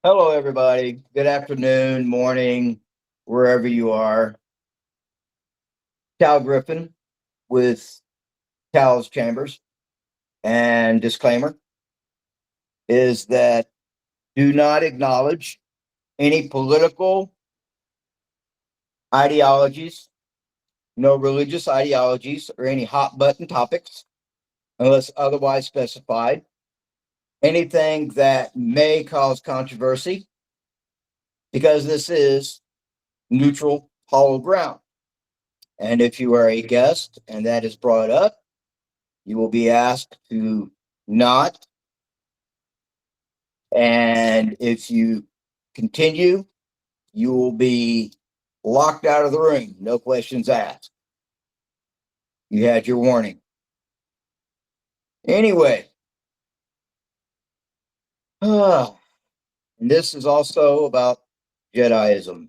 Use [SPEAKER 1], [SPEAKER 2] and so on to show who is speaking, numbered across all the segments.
[SPEAKER 1] Hello, everybody. Good afternoon, morning, wherever you are. Cal Griffin with Cal's Chambers. And disclaimer is that do not acknowledge any political ideologies, no religious ideologies, or any hot button topics unless otherwise specified. Anything that may cause controversy because this is neutral, hollow ground. And if you are a guest and that is brought up, you will be asked to not. And if you continue, you will be locked out of the room. No questions asked. You had your warning. Anyway, and this is also about Jediism.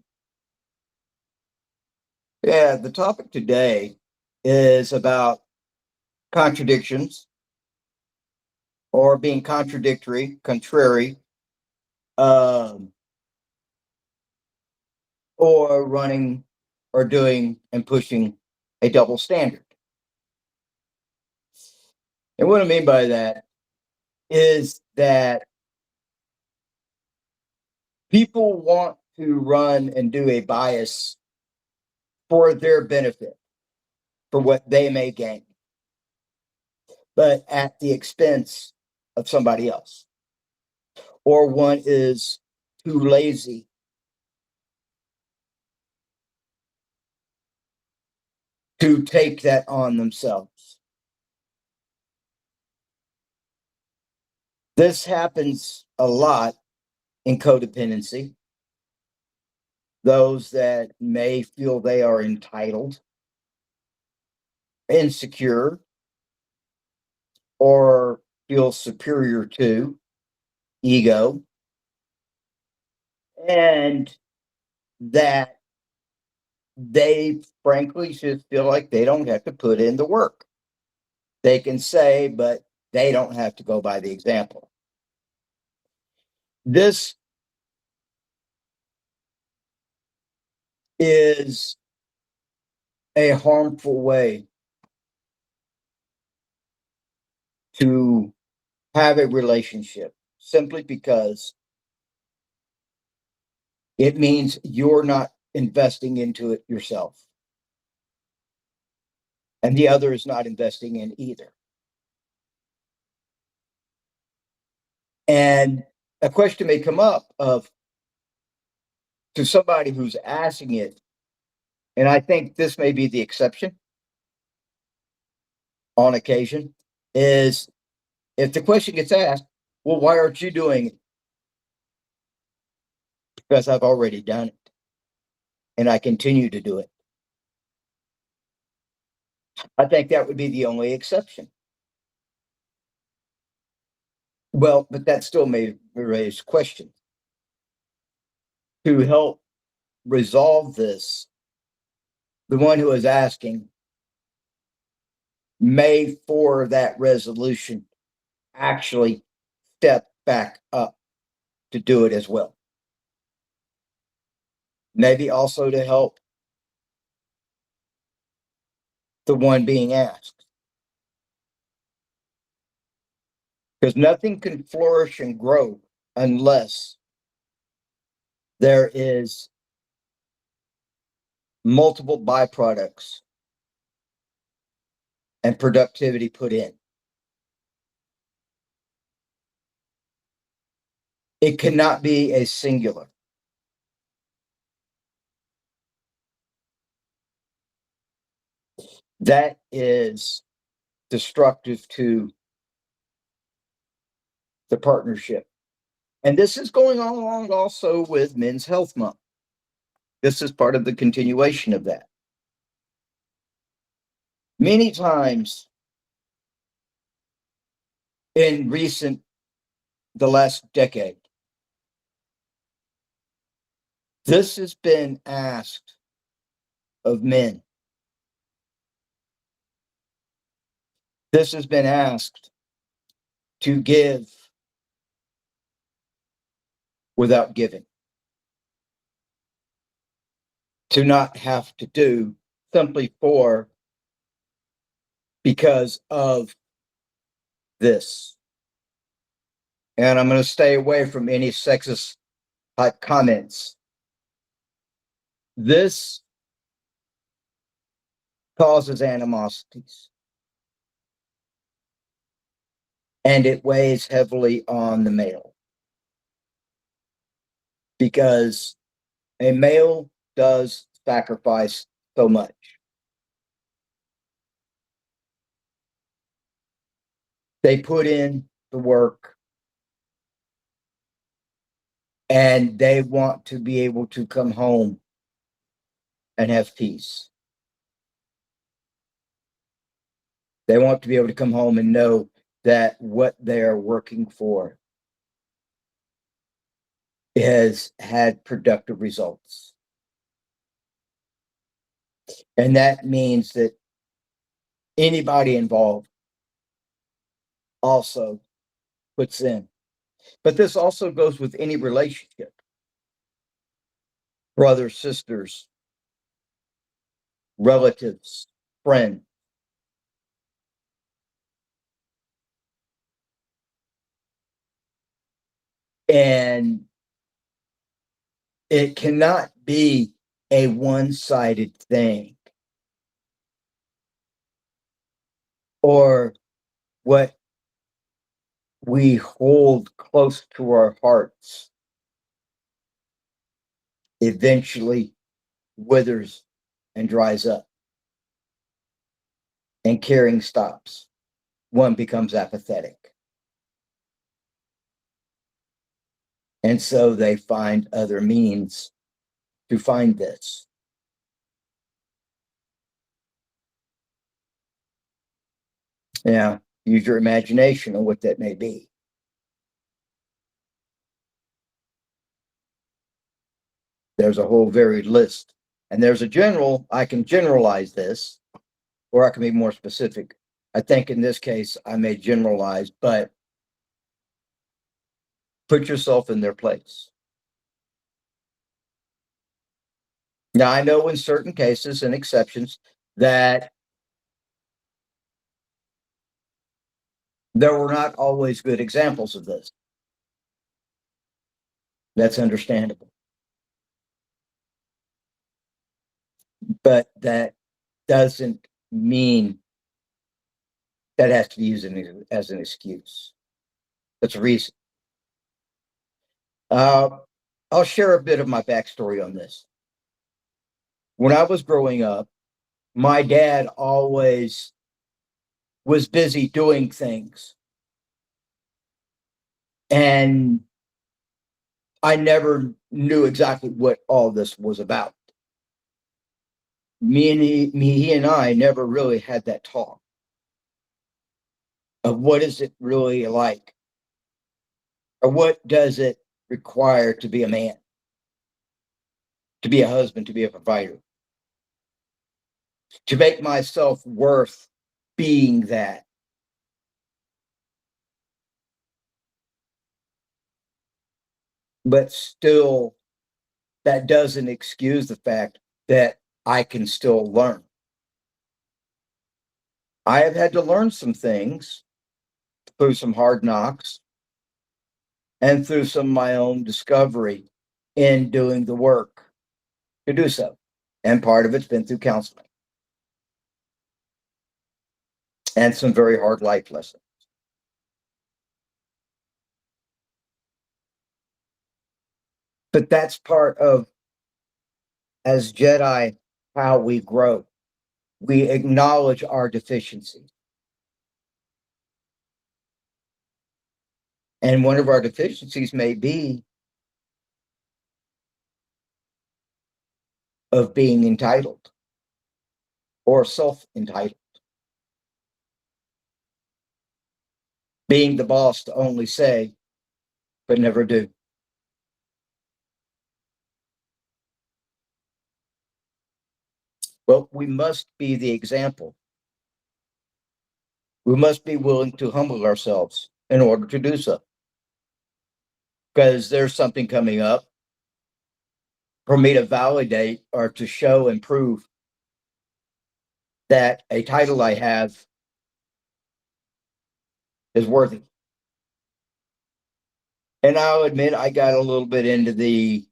[SPEAKER 1] Yeah, the topic today is about contradictions or being contradictory, contrary, um, or running or doing and pushing a double standard. And what I mean by that is that people want to run and do a bias for their benefit, for what they may gain, but at the expense of somebody else. Or one is too lazy to take that on themselves. This happens a lot in codependency. Those that may feel they are entitled, insecure, or feel superior to ego, and that they frankly just feel like they don't have to put in the work. They can say, but they don't have to go by the example. This is a harmful way to have a relationship simply because it means you're not investing into it yourself. And the other is not investing in either. And a question may come up of to somebody who's asking it, and I think this may be the exception on occasion, is if the question gets asked, well, why aren't you doing it? Because I've already done it and I continue to do it. I think that would be the only exception. Well, but that still may raise questions. To help resolve this, the one who is asking may, for that resolution, actually step back up to do it as well. Maybe also to help the one being asked. Because nothing can flourish and grow unless there is multiple byproducts and productivity put in. It cannot be a singular. That is destructive to the partnership. And this is going on along also with Men's Health Month. This is part of the continuation of that. Many times in the last decade, this has been asked of men. This has been asked to give without giving, to not have to do simply because of this. And I'm going to stay away from any sexist type comments. This causes animosities, and it weighs heavily on the male, because a male does sacrifice so much. They put in the work, and they want to be able to come home and have peace. They want to be able to come home and know that what they are working for has had productive results. And that means that anybody involved also puts in. But this also goes with any relationship: brothers, sisters, relatives, friends. And it cannot be a one-sided thing, or what we hold close to our hearts eventually withers and dries up, and caring stops. One becomes apathetic. And so they find other means to find this. Yeah, use your imagination on what that may be. There's a whole varied list. And there's a general, I can generalize this, or I can be more specific. I think in this case, I may generalize, but put yourself in their place. Now, I know in certain cases and exceptions that there were not always good examples of this. That's understandable. But that doesn't mean that has to be used as an excuse. That's a reason. I'll share a bit of my backstory on this. When I was growing up, my dad always was busy doing things, and I never knew exactly what all this was about. He and I never really had that talk of what is it really like, or what does it require to be a man, to be a husband, to be a provider, to make myself worth being that. But still, that doesn't excuse the fact that I can still learn. I have had to learn some things through some hard knocks and through some of my own discovery in doing the work to do so. And part of it's been through counseling and some very hard life lessons. But that's part of, as Jedi, how we grow. We acknowledge our deficiencies. And one of our deficiencies may be of being entitled or self-entitled. Being the boss to only say, but never do. Well, we must be the example. We must be willing to humble ourselves in order to do so. because there's something coming up for me to validate or to show and prove that a title I have is worthy. And I'll admit I got a little bit into the,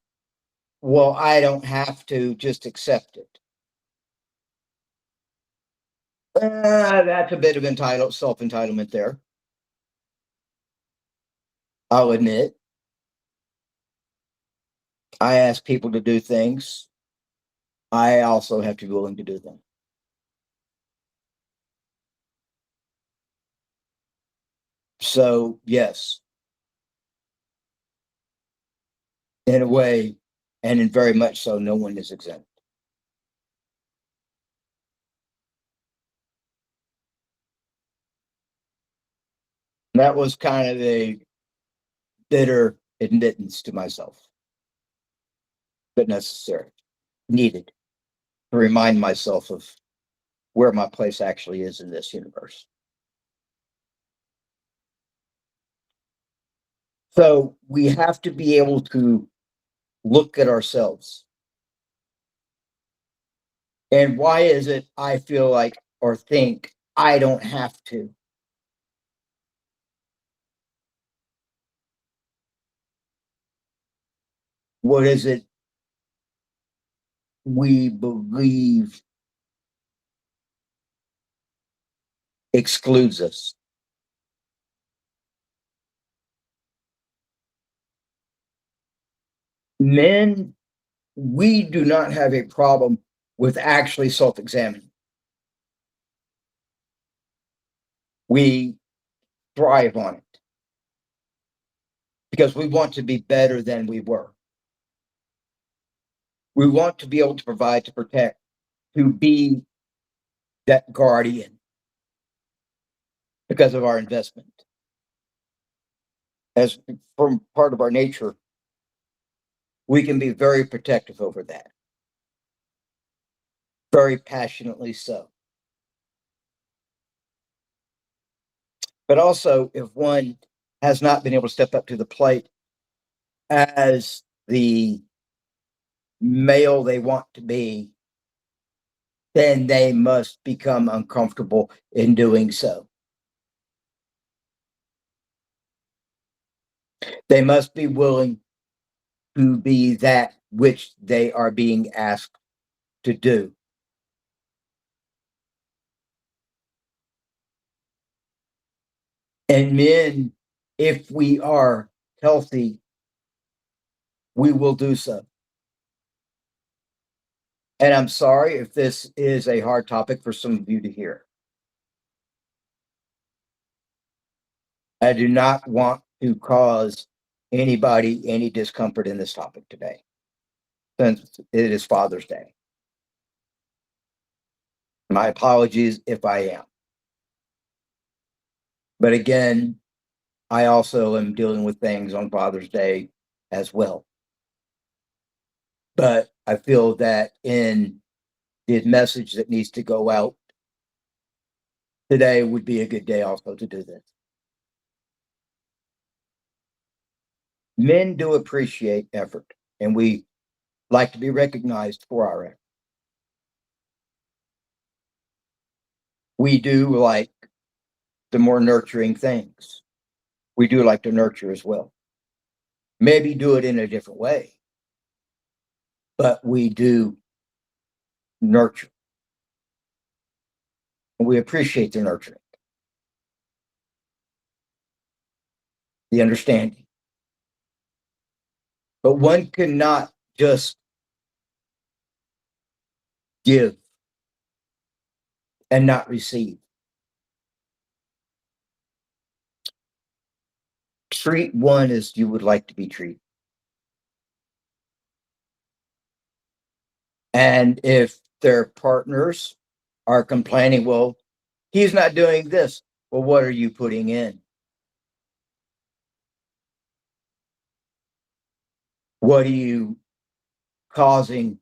[SPEAKER 1] well, I don't have to just accept it. That's a bit of self-entitlement there. I'll admit. I ask people to do things. I also have to be willing to do them. So, yes, in a way, and in very much so, no one is exempt. That was kind of a bitter admittance to myself, but necessary, needed to remind myself of where my place actually is in this universe. So we have to be able to look at ourselves. And why is it I feel like or think I don't have to? What is it we believe excludes us? Men, we do not have a problem with actually self examining. We thrive on it because we want to be better than we were. We want to be able to provide, to protect, to be that guardian because of our investment. As from part of our nature, we can be very protective over that, very passionately so. But also, if one has not been able to step up to the plate as the male they want to be, then they must become uncomfortable in doing so. They must be willing to be that which they are being asked to do. And men, if we are healthy, we will do so. And I'm sorry if this is a hard topic for some of you to hear. I do not want to cause anybody any discomfort in this topic today, since it is Father's Day. My apologies if I am. But again, I also am dealing with things on Father's Day as well. But I feel that in the message that needs to go out today would be a good day also to do this. Men do appreciate effort, and we like to be recognized for our effort. We do like the more nurturing things. We do like to nurture as well. Maybe do it in a different way, but we do nurture. We appreciate the nurturing, the understanding. But one cannot just give and not receive. Treat one as you would like to be treated. And if their partners are complaining, well, he's not doing this. Well, what are you putting in? What are you causing?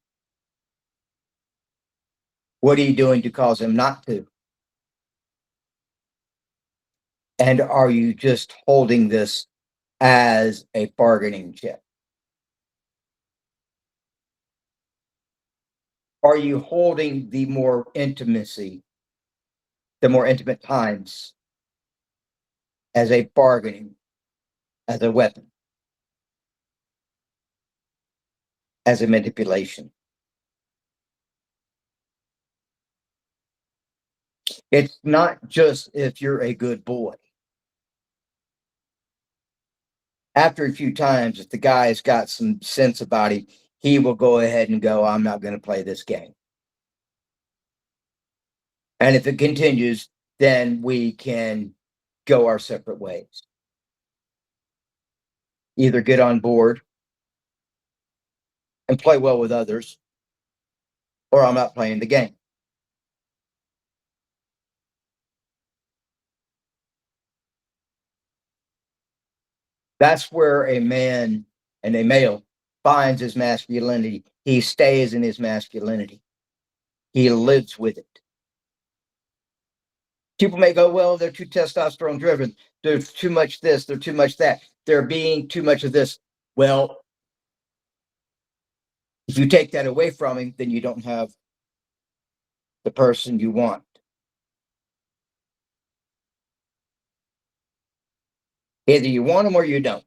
[SPEAKER 1] What are you doing to cause him not to? And are you just holding this as a bargaining chip? Are you holding the more intimate times as a bargaining, as a weapon, as a manipulation? It's not just if you're a good boy. After a few times, if the guy's got some sense about him, he will go ahead and go, I'm not going to play this game. And if it continues, then we can go our separate ways. Either get on board and play well with others, or I'm not playing the game. That's where a man and a male finds his masculinity. He stays in his masculinity. He lives with it. People may go, well, they're too testosterone driven. There's too much this, there's too much that. They're being too much of this. Well, if you take that away from him, then you don't have the person you want. Either you want him or you don't.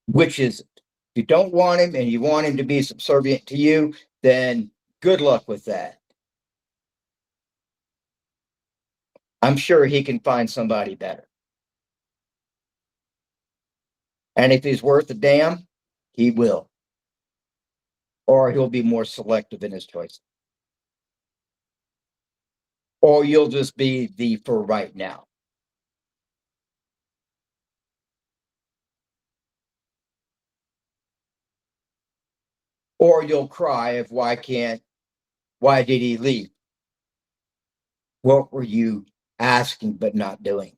[SPEAKER 1] Which is it? If you don't want him and you want him to be subservient to you, then good luck with that. I'm sure he can find somebody better. And if he's worth a damn, he will. Or he'll be more selective in his choice. Or you'll just be the for right now. Or you'll cry of why did he leave? What were you asking but not doing?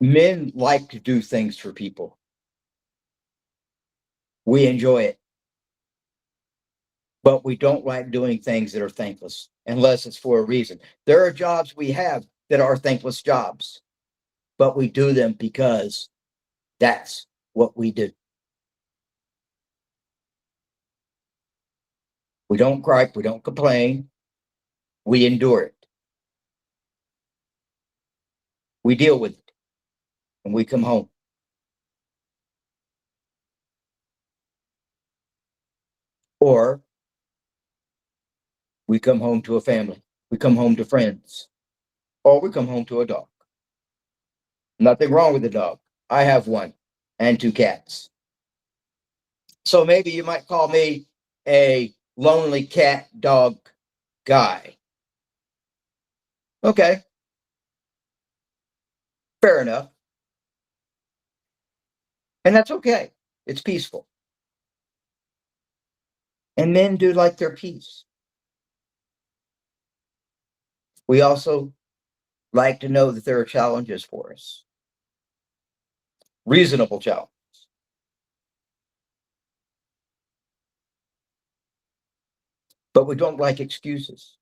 [SPEAKER 1] Men like to do things for people. We enjoy it. But we don't like doing things that are thankless unless it's for a reason. There are jobs we have that are thankless jobs, but we do them because that's what we do. We don't gripe, we don't complain, we endure it. We deal with it, and we come home. Or we come home to a family, we come home to friends, or we come home to a dog. Nothing wrong with the dog. I have one and two cats. So maybe you might call me a lonely cat dog guy. Okay, fair enough. And that's okay. It's peaceful. And men do like their peace. We also like to know that there are challenges for us, reasonable challenges. But we don't like excuses.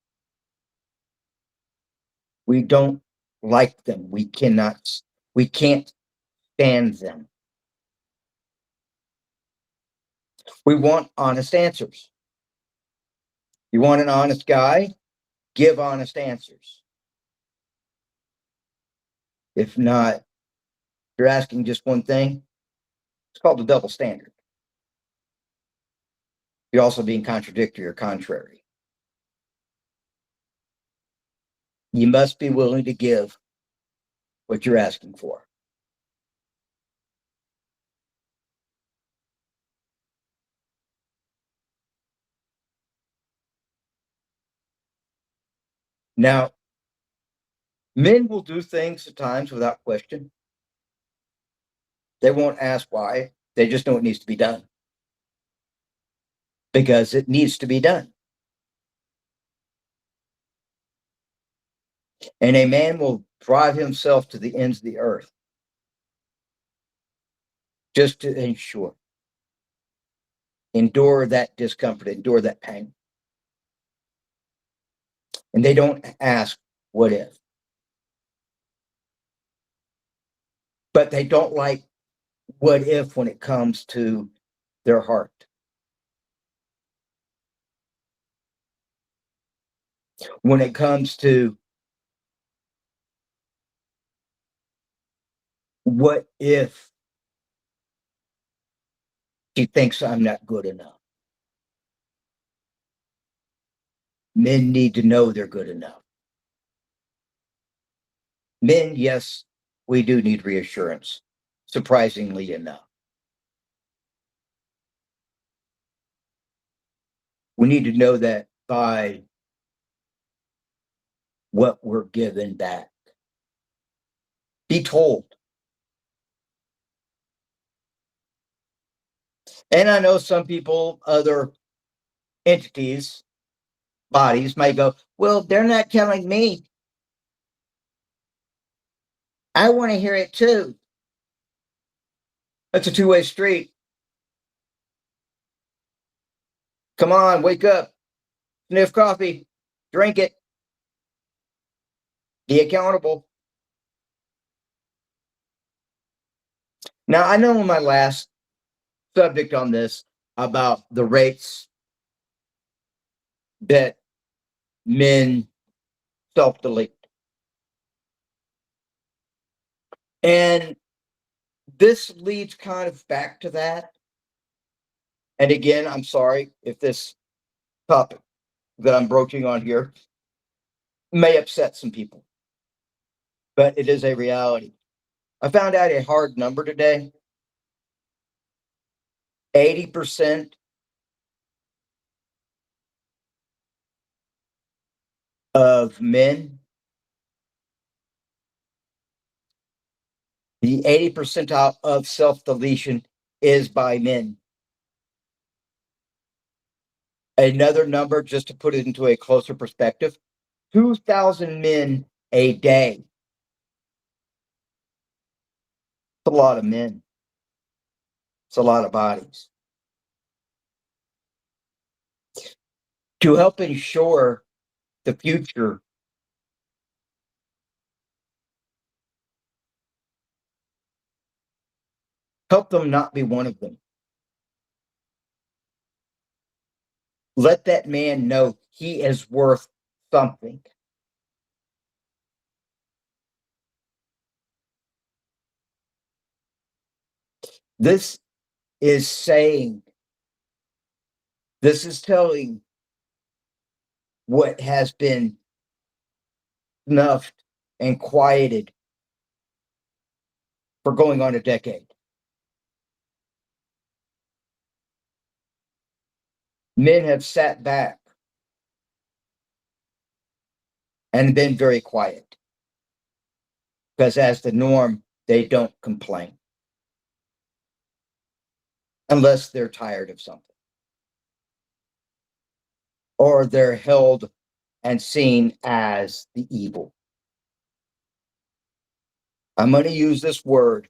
[SPEAKER 1] We don't like them. We can't stand them. We want honest answers. You want an honest guy? Give honest answers. If not, you're asking just one thing. It's called the double standard. You're also being contradictory or contrary. You must be willing to give what you're asking for. Now, men will do things at times without question. They won't ask why. They just know it needs to be done because it needs to be done. And a man will drive himself to the ends of the earth just to ensure endure that discomfort, endure that pain. And they don't ask, what if? But they don't like what if when it comes to their heart. When it comes to what if she thinks I'm not good enough? Men need to know they're good enough. Men, yes, we do need reassurance, surprisingly enough. We need to know that by what we're given back. Be told. And I know some people, other entities, bodies might go, well, they're not telling me. I want to hear it too. That's a two-way street. Come on, wake up, sniff coffee, drink it, be accountable. Now, I know in my last subject on this about the rates that men self-delete. And this leads kind of back to that. And again, I'm sorry if this topic that I'm broaching on here may upset some people, but it is a reality. I found out a hard number today. 80% of men, the 80 percentile of self-deletion is by men. Another number, just to put it into a closer perspective, 2,000 men a day. It's a lot of men. It's a lot of bodies. To help ensure the future, help them not be one of them. Let that man know he is worth something. This is saying, this is telling what has been snuffed and quieted for going on a decade. Men have sat back and been very quiet because, as the norm, they don't complain unless they're tired of something or they're held and seen as the evil. I'm going to use this word.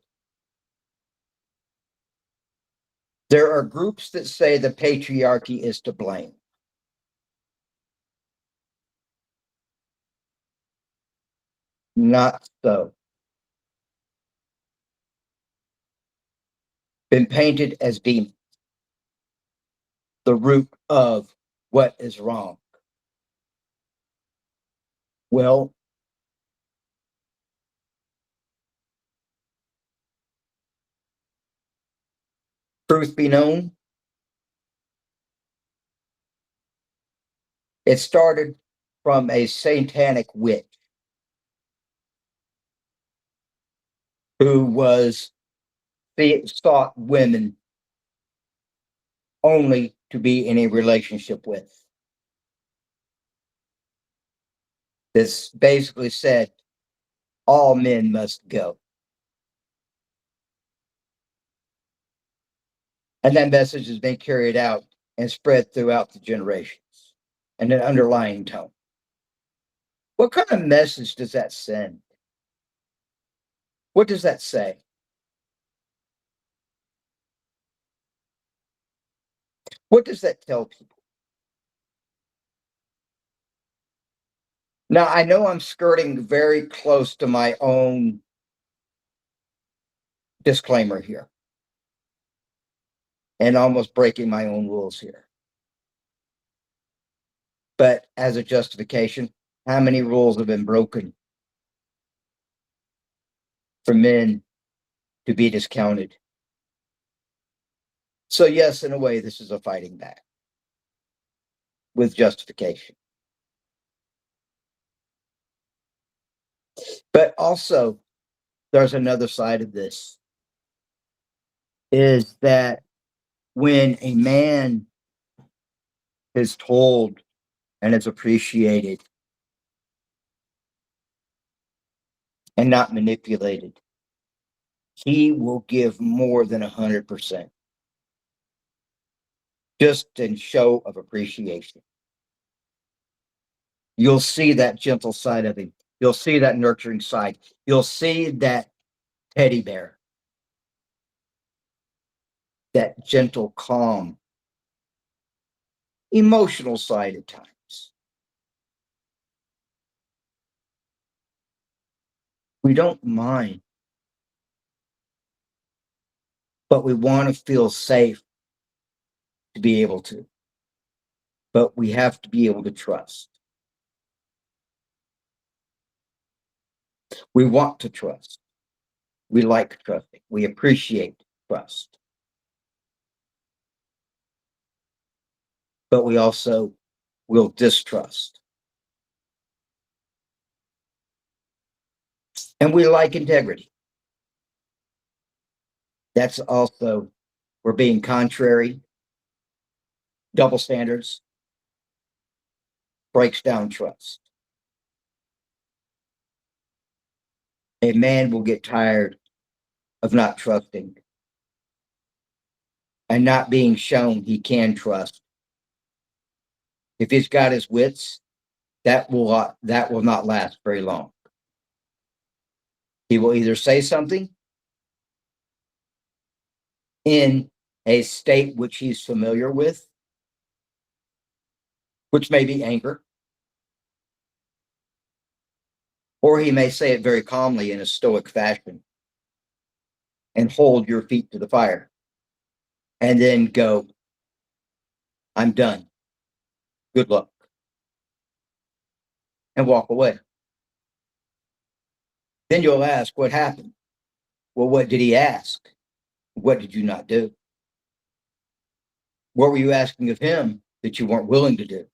[SPEAKER 1] There are groups that say the patriarchy is to blame. Not so. Been painted as being the root of what is wrong. Well, truth be known, it started from a satanic witch who was sought women only to be in a relationship with. This basically said all men must go. And that message has been carried out and spread throughout the generations and an underlying tone. What kind of message does that send? What does that say? What does that tell people? Now, I know I'm skirting very close to my own disclaimer here and almost breaking my own rules here. But as a justification, how many rules have been broken for men to be discounted? So, yes, in a way, this is a fighting back with justification. But also, there's another side of this is that when a man is told and is appreciated and not manipulated, he will give more than 100% just in show of appreciation. You'll see that gentle side of him. You'll see that nurturing side. You'll see that teddy bear, that gentle, calm, emotional side at times. We don't mind, but we want to feel safe to be able to. But we have to be able to trust. We want to trust. We like trusting. We appreciate trust. But we also will distrust. And we like integrity. That's also, we're being contrary, double standards, breaks down trust. A man will get tired of not trusting and not being shown he can trust. If he's got his wits, that will not last very long. He will either say something in a state which he's familiar with, which may be anger, or he may say it very calmly in a stoic fashion and hold your feet to the fire and then go, I'm done. Good luck. And walk away. Then you'll ask, what happened? Well, what did he ask? What did you not do? What were you asking of him that you weren't willing to do?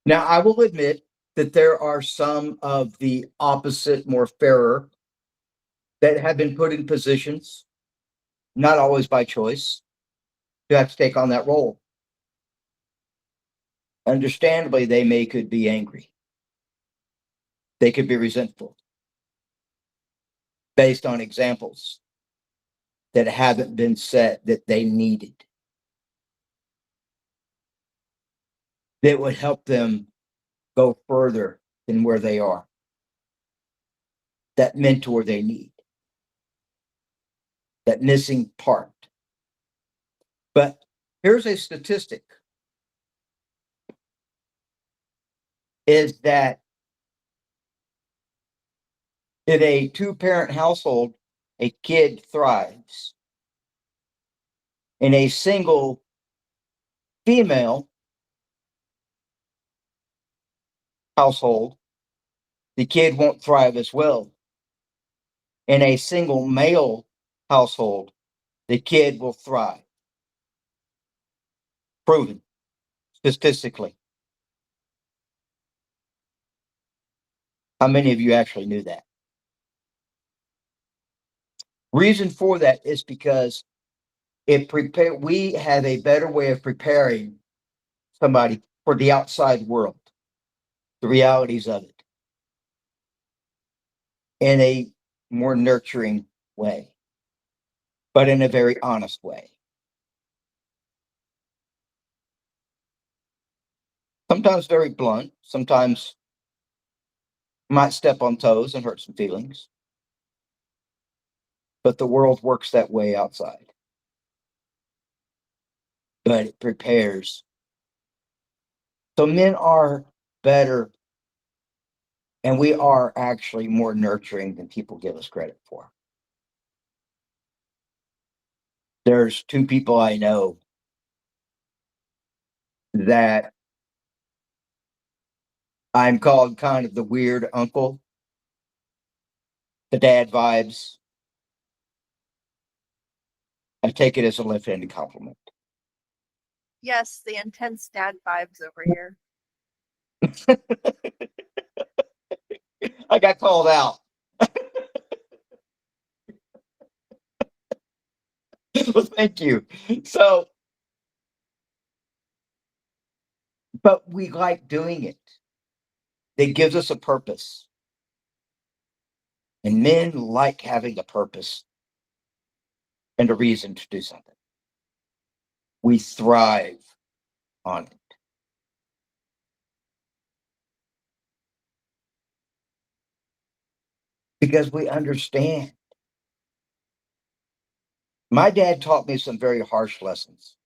[SPEAKER 1] Now, I will admit that there are some of the opposite, more fairer, that have been put in positions, not always by choice, to have to take on that role. Understandably, could be angry. They could be resentful based on examples that haven't been set that they needed. That would help them go further than where they are. That mentor they need. That missing part. But here's a statistic. Is that in a two-parent household, a kid thrives. In a single female household, the kid won't thrive as well. In a single male household, the kid will thrive. Proven statistically. How many of you actually knew that? Reason for that is because we have a better way of preparing somebody for the outside world, the realities of it, in a more nurturing way, but in a very honest way. Sometimes very blunt, sometimes might step on toes and hurt some feelings. But the world works that way outside. but it prepares. So men are better, and we are actually more nurturing than people give us credit for. There's two people I know that I'm called kind of the weird uncle, the dad vibes. I take it as a left-handed compliment.
[SPEAKER 2] Yes, the intense dad vibes over here.
[SPEAKER 1] I got called out. Well, thank you. So, but we like doing it. It gives us a purpose. And men like having a purpose and a reason to do something. We thrive on it. Because we understand. My dad taught me some very harsh lessons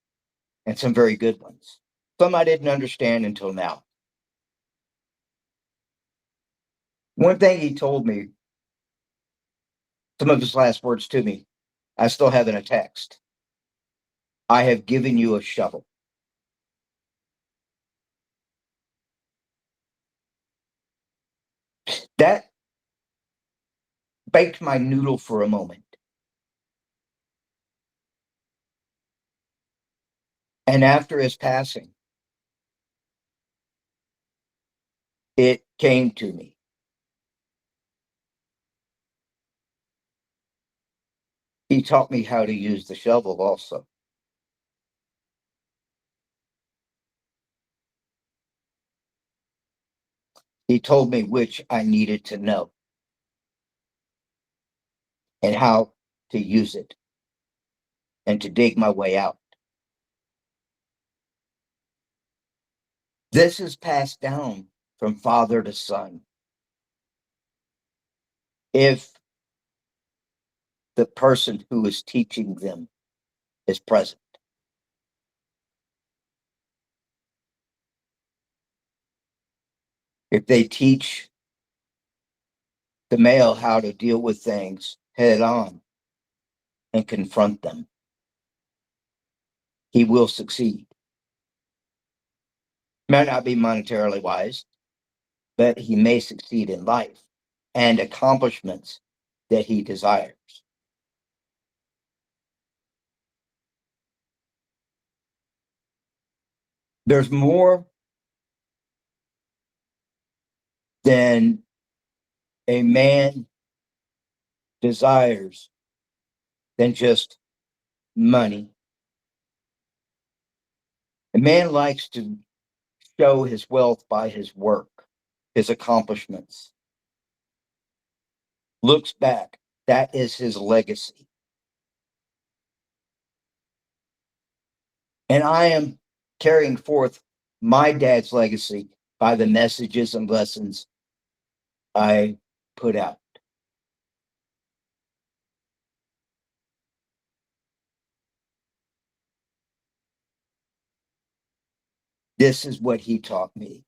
[SPEAKER 1] and some very good ones. Some I didn't understand until now. One thing he told me, some of his last words to me, I still have in a text. I have given you a shovel. That baked my noodle for a moment. And after his passing, it came to me. He taught me how to use the shovel also. He told me which I needed to know and how to use it and to dig my way out. This is passed down from father to son. If the person who is teaching them is present. If they teach the male how to deal with things head on and confront them, he will succeed. Might not be monetarily wise, but he may succeed in life and accomplishments that he desires. There's more than a man desires than just money. A man likes to show his wealth by his work, his accomplishments. Looks back, that is his legacy. And I am carrying forth my dad's legacy by the messages and lessons I put out. This is what he taught me.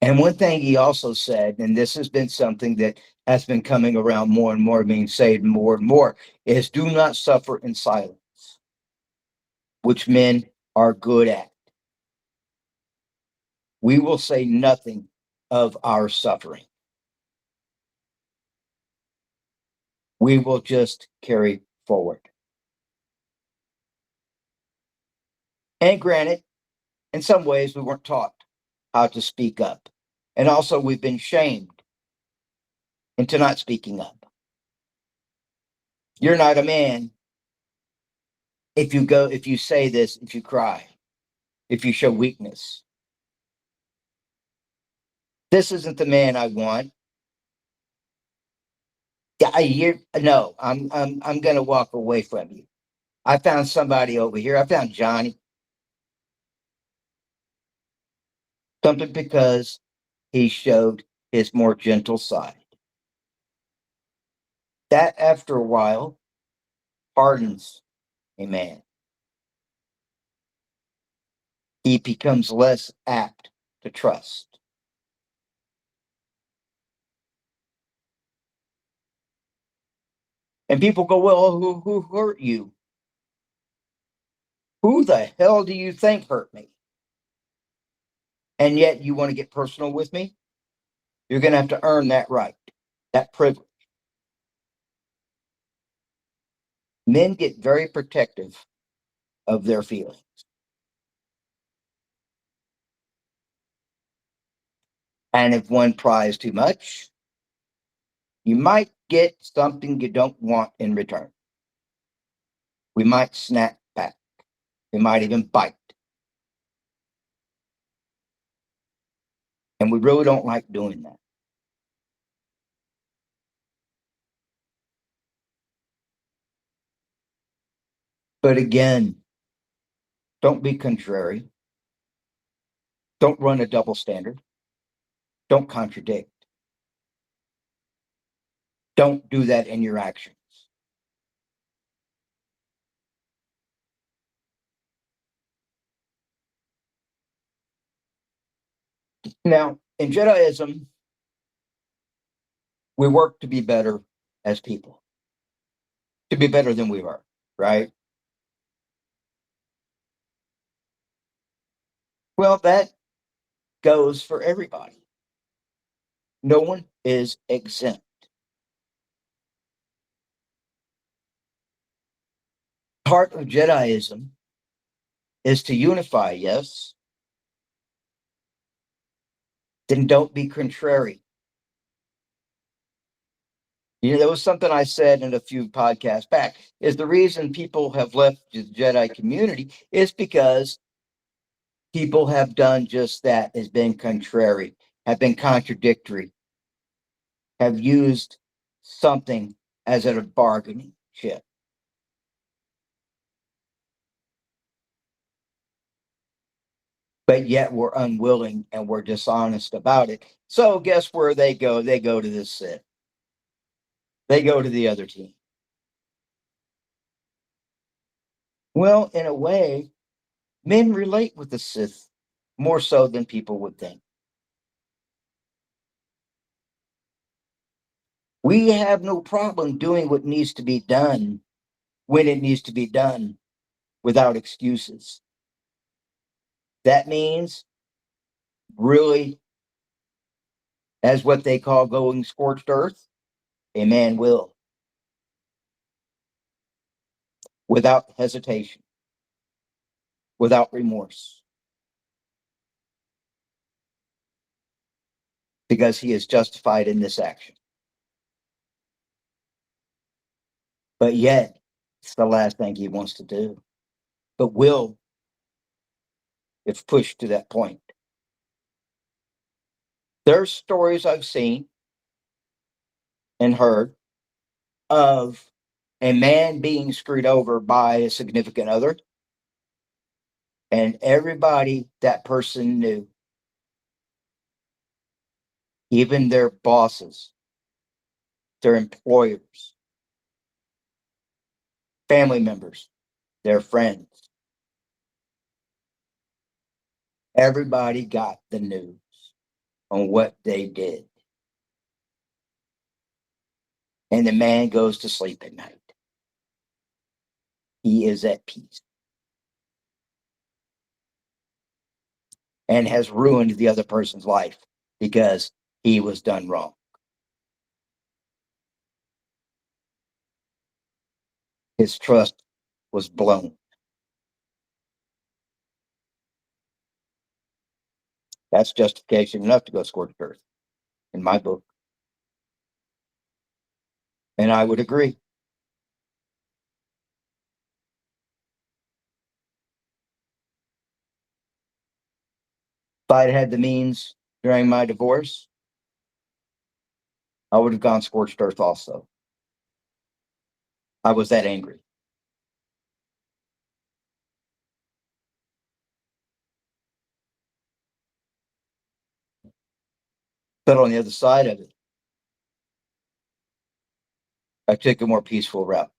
[SPEAKER 1] And one thing he also said, and this has been something that has been coming around more and more, being said more and more, is do not suffer in silence, which men are good at. We will say nothing of our suffering. We will just carry forward. And granted, in some ways, we weren't taught how to speak up. And also, we've been shamed into not speaking up. You're not a man if you say this, if you cry, if you show weakness. This isn't the man I want. Yeah, no, I'm gonna walk away from you. I found somebody over here. I found Johnny. Simply because he showed his more gentle side. That after a while hardens a man. He becomes less apt to trust. And people go, well, who hurt you? Who the hell do you think hurt me? And yet you want to get personal with me? You're going to have to earn that right, that privilege. Men get very protective of their feelings. And if one pries too much, you might get something you don't want in return. We might snap back. We might even bite. And we really don't like doing that. But again, don't be contrary. Don't run a double standard. Don't contradict. Don't do that in your actions. Now, in Jediism, we work to be better as people, to be better than we are, right? Well, that goes for everybody. No one is exempt. Part of Jediism is to unify, yes. Then don't be contrary. You know, there was something I said in a few podcasts back, is the reason people have left the Jedi community is because people have done just that, has been contrary, have been contradictory, have used something as a bargaining chip. But yet we're unwilling and we're dishonest about it. So guess where they go? They go to the Sith. They go to the other team. Well, in a way, men relate with the Sith more so than people would think. We have no problem doing what needs to be done when it needs to be done without excuses. That means really, as what they call going scorched earth, a man will, without hesitation, without remorse, because he is justified in this action. But yet, it's the last thing he wants to do, but will if pushed to that point. There's stories I've seen and heard of a man being screwed over by a significant other, and everybody that person knew, even their bosses, their employers, family members, their friends, everybody got the news on what they did. And the man goes to sleep at night. He is at peace and has ruined the other person's life because he was done wrong. His trust was blown. That's justification enough to go scorched earth in my book. And I would agree. If I'd had the means during my divorce, I would have gone scorched earth also. I was that angry. But on the other side of it, I took a more peaceful route.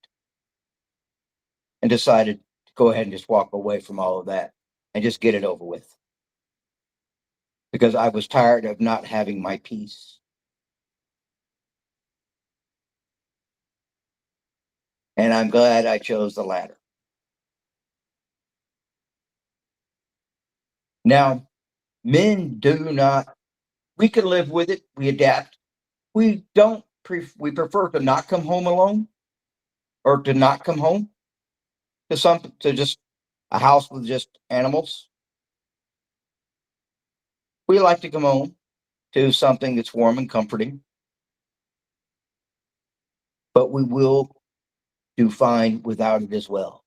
[SPEAKER 1] and decided to go ahead and just walk away from all of that and just get it over with. Because I was tired of not having my peace. And I'm glad I chose the latter. Now, men do not, we can live with it, we adapt. We don't, we prefer to not come home alone or to not come home to just a house with just animals. We like to come home to something that's warm and comforting. But we will do fine without it as well.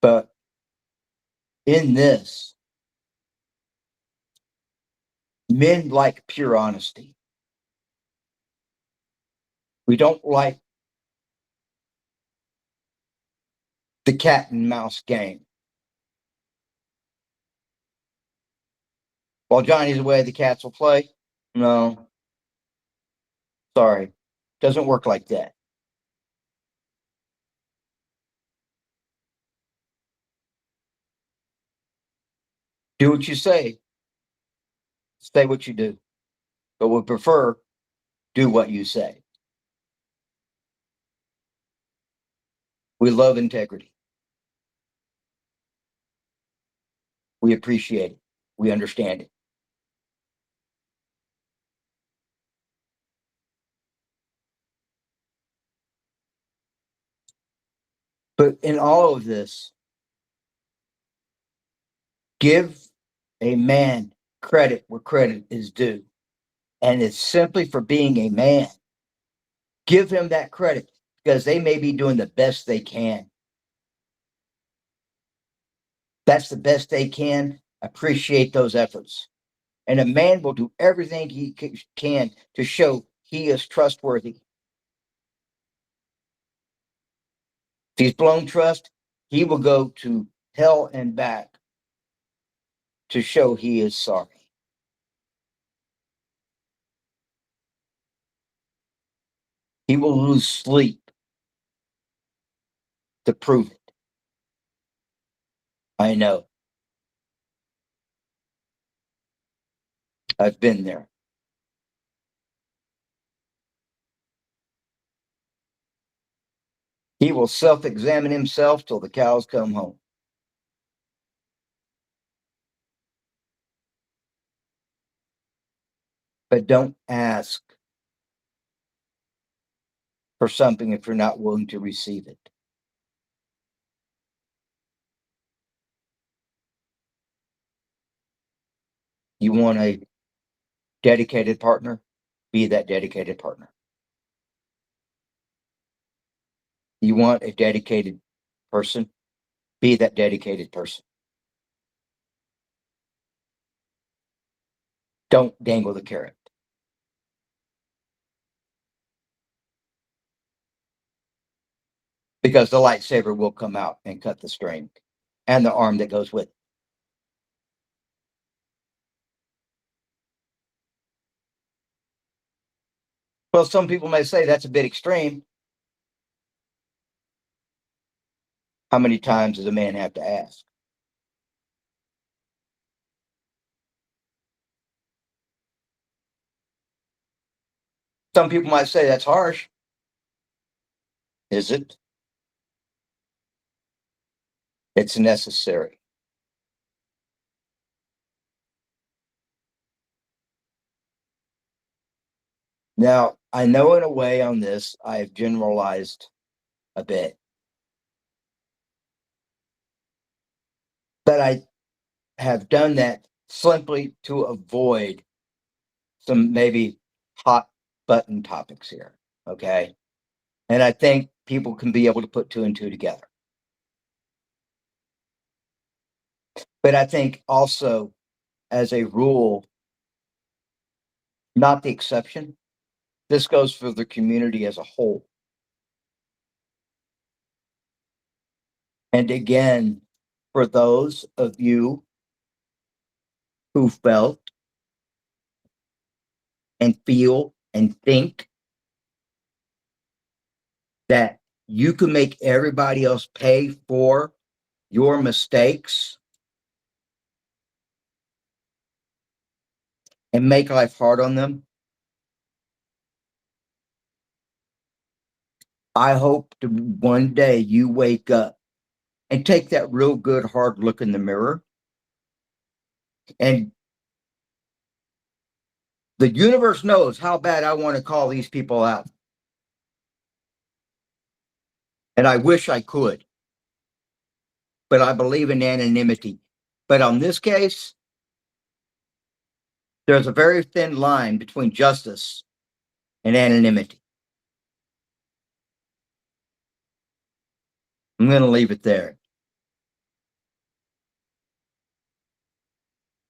[SPEAKER 1] But in this, men like pure honesty. We don't like the cat and mouse game. While Johnny's away, the cats will play. No, sorry, doesn't work like that. Do what you say what you do, but we prefer do what you say. We love integrity. We appreciate it. We understand it. But in all of this, give a man credit where credit is due. And it's simply for being a man. Give him that credit because they may be doing the best they can. That's the best they can. Appreciate those efforts. And a man will do everything he can to show he is trustworthy. If he's blown trust, he will go to hell and back to show he is sorry. He will lose sleep to prove it. I know. I've been there. He will self-examine himself till the cows come home. But don't ask for something if you're not willing to receive it. You want a dedicated partner? Be that dedicated partner. You want a dedicated person? Be that dedicated person. Don't dangle the carrot. Because the lightsaber will come out and cut the string and the arm that goes with it. Well, some people may say that's a bit extreme. How many times does a man have to ask? Some people might say that's harsh. Is it? It's necessary. Now, I know in a way on this, I've generalized a bit. But I have done that simply to avoid some maybe hot button topics here. Okay. And I think people can be able to put two and two together. But I think also, as a rule, not the exception, this goes for the community as a whole. And again, for those of you who felt and feel and think that you can make everybody else pay for your mistakes and make life hard on them, I hope to one day you wake up and take that real good hard look in the mirror, and the universe knows how bad I want to call these people out. And I wish I could, but I believe in anonymity. But on this case, there's a very thin line between justice and anonymity. I'm going to leave it there.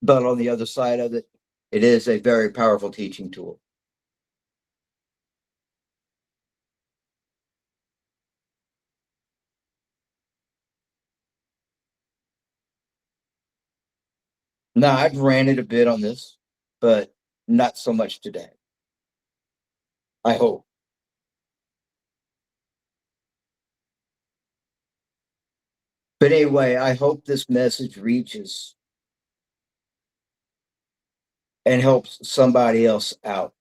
[SPEAKER 1] But on the other side of it, it is a very powerful teaching tool. Now, I've ranted a bit on this, but not so much today. I hope. But anyway, I hope this message reaches and helps somebody else out.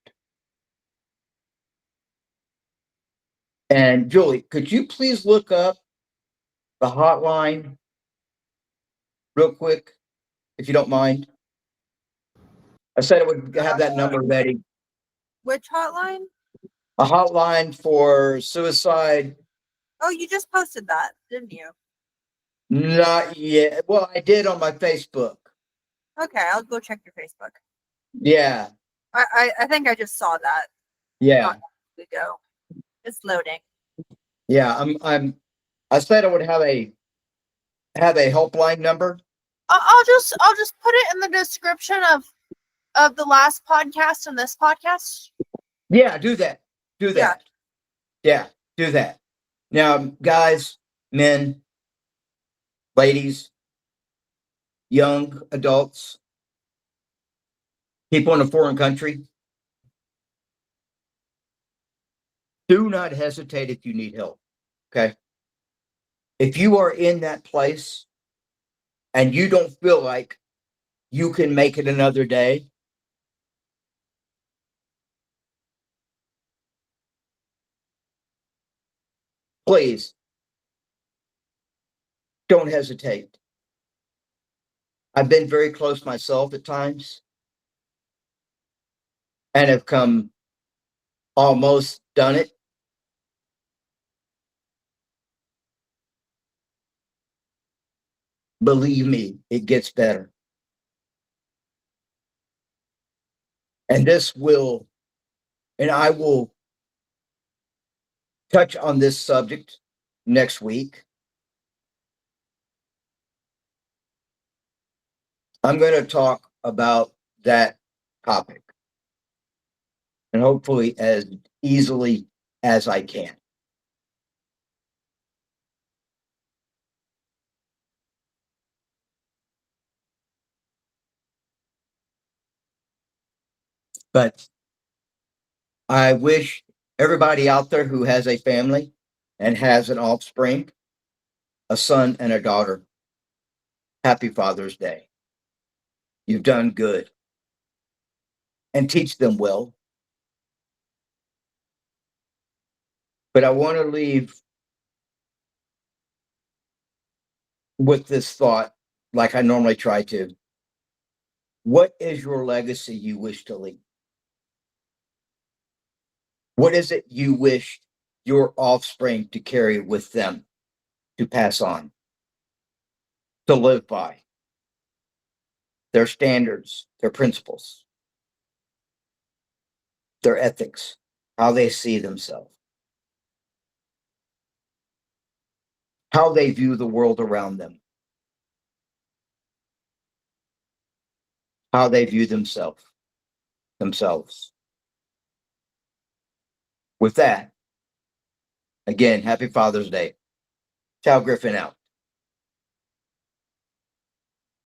[SPEAKER 1] And Julie, could you please look up the hotline real quick, if you don't mind? I said it would have that number ready.
[SPEAKER 2] Which hotline?
[SPEAKER 1] A hotline for suicide.
[SPEAKER 2] Oh, you just posted that, didn't you?
[SPEAKER 1] Not yet. Well, I did on my Facebook.
[SPEAKER 2] Okay, I'll go check your Facebook.
[SPEAKER 1] Yeah.
[SPEAKER 2] I think I just saw that.
[SPEAKER 1] Yeah.
[SPEAKER 2] We go. It's loading.
[SPEAKER 1] Yeah. I said I would have a helpline number.
[SPEAKER 2] I'll just put it in the description of the last podcast and this podcast.
[SPEAKER 1] Yeah, do that. Do that. Yeah, do that. Now, guys, men, ladies, young adults, people in a foreign country, do not hesitate if you need help. Okay. If you are in that place and you don't feel like you can make it another day, please don't hesitate. I've been very close myself at times and have come almost done it. Believe me, it gets better. And I will touch on this subject next week. I'm going to talk about that topic, and hopefully as easily as I can. But I wish everybody out there who has a family and has an offspring, a son and a daughter, happy Father's Day. You've done good. And teach them well. But I want to leave with this thought, like I normally try to. What is your legacy you wish to leave? What is it you wish your offspring to carry with them, to pass on, to live by? Their standards, their principles, their ethics, how they see themselves, how they view the world around them, how they view themselves. With that, again, happy Father's Day. Ciao, Griffin out.